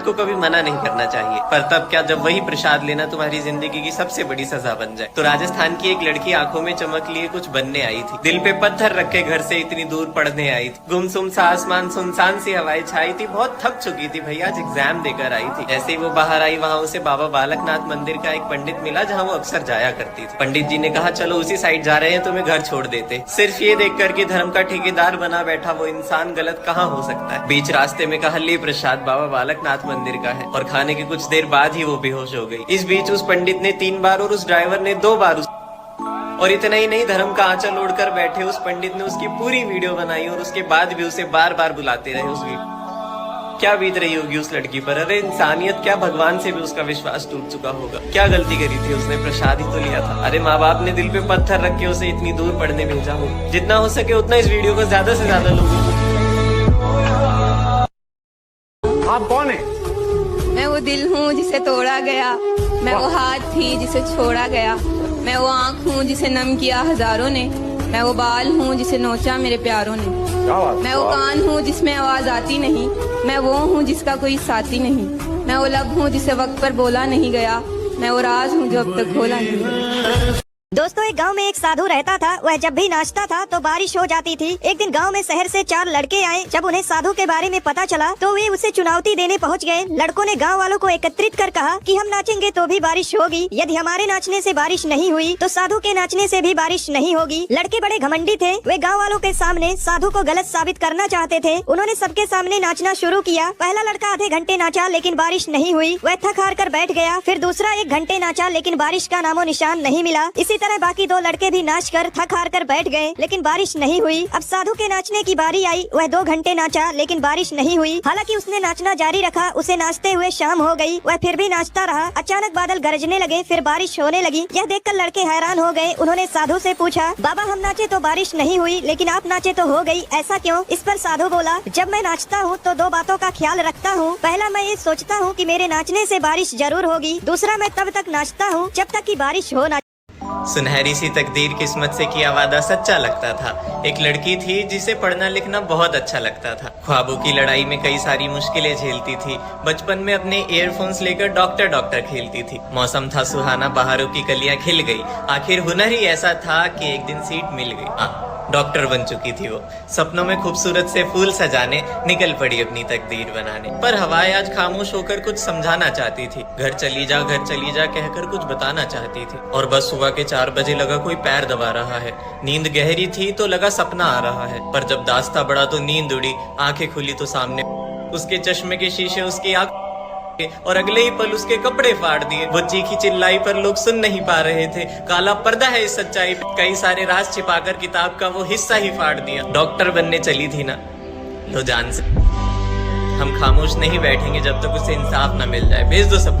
को कभी मना नहीं करना चाहिए, पर तब क्या जब वही प्रसाद लेना तुम्हारी जिंदगी की सबसे बड़ी सजा बन जाए। तो राजस्थान की एक लड़की आंखों में चमक लिए कुछ बनने आई थी, दिल पे पत्थर रख के घर से इतनी दूर पढ़ने आई थी। गुमसुम सा आसमान, सुनसान सी हवाएं छाई थी, बहुत थक चुकी थी भैया, आज एग्जाम देकर आई थी। ऐसे ही वो बाहर आई, वहाँ उसे बाबा बालकनाथ मंदिर का एक पंडित मिला जहाँ वो अक्सर जाया करती थी। पंडित जी ने कहा चलो उसी साइड जा रहे हैं, तुम्हें घर छोड़ देते। सिर्फ ये देख कर कि धर्म का ठेकेदार बना बैठा वो इंसान गलत कहाँ हो सकता है। बीच रास्ते में कहा ले प्रसाद बाबा बालकनाथ मंदिर का है, और खाने के कुछ देर बाद ही वो बेहोश हो गई। इस बीच उस पंडित ने 3 बार और उस ड्राइवर ने 2 बार और इतना ही नहीं, धर्म का आंचल ओढ़कर बैठे उस पंडित ने उसकी पूरी वीडियो बनाई और उसके बाद भी उसे बार बार बुलाते रहे। उस वीडियो क्या बीत रही होगी उस लड़की पर। अरे इंसानियत क्या, भगवान से भी उसका विश्वास टूट चुका होगा। क्या गलती करी थी उसने, प्रसाद ही तो लिया था। अरे माँ बाप ने दिल पे पत्थर रख के उसे इतनी दूर पढ़ने भेजा हो। जितना हो सके उतना इस वीडियो को ज्यादा से ज्यादा लोगों को। आप कौन है? मैं वो दिल हूँ जिसे तोड़ा गया, मैं वो हाथ थी जिसे छोड़ा गया, मैं वो आँख हूँ जिसे नम किया हजारों ने, मैं वो बाल हूँ जिसे नोचा मेरे प्यारों ने, मैं वो कान हूँ जिसमें आवाज आती नहीं, मैं वो हूँ जिसका कोई साथी नहीं, मैं वो लब हूँ जिसे वक्त पर बोला नहीं गया, मैं वो राज हूँ जो अब तक खोला नहीं गया। दोस्तों, एक गांव में एक साधु रहता था। वह जब भी नाचता था तो बारिश हो जाती थी। एक दिन गांव में शहर से 4 लड़के आए। जब उन्हें साधु के बारे में पता चला तो वे उसे चुनौती देने पहुंच गए। लड़कों ने गांव वालों को एकत्रित कर कहा कि हम नाचेंगे तो भी बारिश होगी, यदि हमारे नाचने से बारिश नहीं हुई तो साधु के नाचने से भी बारिश नहीं होगी। लड़के बड़े घमंडी थे, वे गाँव वालों के सामने साधु को गलत साबित करना चाहते थे। उन्होंने सबके सामने नाचना शुरू किया। पहला लड़का आधे घंटे नाचा लेकिन बारिश नहीं हुई, वह थक हार कर बैठ गया। फिर दूसरा 1 घंटे नाचा लेकिन बारिश का नामो निशान नहीं मिला। इसी तरह बाकी 2 लड़के भी नाच कर थक हार कर बैठ गए लेकिन बारिश नहीं हुई। अब साधु के नाचने की बारी आई। वह 2 घंटे नाचा लेकिन बारिश नहीं हुई। हालांकि उसने नाचना जारी रखा। उसे नाचते हुए शाम हो गई, वह फिर भी नाचता रहा। अचानक बादल गरजने लगे, फिर बारिश होने लगी। यह देखकर लड़के हैरान हो गए। उन्होंने साधु से पूछा, बाबा हम नाचे तो बारिश नहीं हुई लेकिन आप नाचे तो हो गई, ऐसा क्यों? इस पर साधु बोला, जब मैं नाचता हूँ तो 2 बातों का ख्याल रखता हूँ। पहला, मैं ये सोचता हूँ कि मेरे नाचने से बारिश जरूर होगी। दूसरा, मैं तब तक नाचता हूँ जब तक कि बारिश हो ना। सुनहरी सी तकदीर किस्मत से किया वादा सच्चा लगता था। एक लड़की थी जिसे पढ़ना लिखना बहुत अच्छा लगता था। ख्वाबों की लड़ाई में कई सारी मुश्किलें झेलती थी। बचपन में अपने ईयरफोन्स लेकर डॉक्टर खेलती थी। मौसम था सुहाना, बहारों की कलियां खिल गई। आखिर हुनर ही ऐसा था कि एक दिन सीट मिल गई। डॉक्टर बन चुकी थी वो। सपनों में खूबसूरत से फूल सजाने निकल पड़ी अपनी तकदीर बनाने। पर हवाएं आज खामोश होकर कुछ समझाना चाहती थी। घर चली जा कहकर कुछ बताना चाहती थी। और बस सुबह के 4 बजे लगा कोई पैर दबा रहा है। नींद गहरी थी तो लगा सपना आ रहा है। पर जब दास्ता बढ़ा तो नींद उड़ी। आंखें खुली तो सामने उसके चश्मे के शीशे उसकी आंख, और अगले ही पल उसके कपड़े फाड़ दिए। वो चीखी चिल्लाई पर लोग सुन नहीं पा रहे थे। काला पर्दा है इस सच्चाई, कई सारे राज छिपाकर किताब का वो हिस्सा ही फाड़ दिया। डॉक्टर बनने चली थी ना, लो जान से। हम खामोश नहीं बैठेंगे जब तक उसे इंसाफ न मिल जाए। भेज दो सब।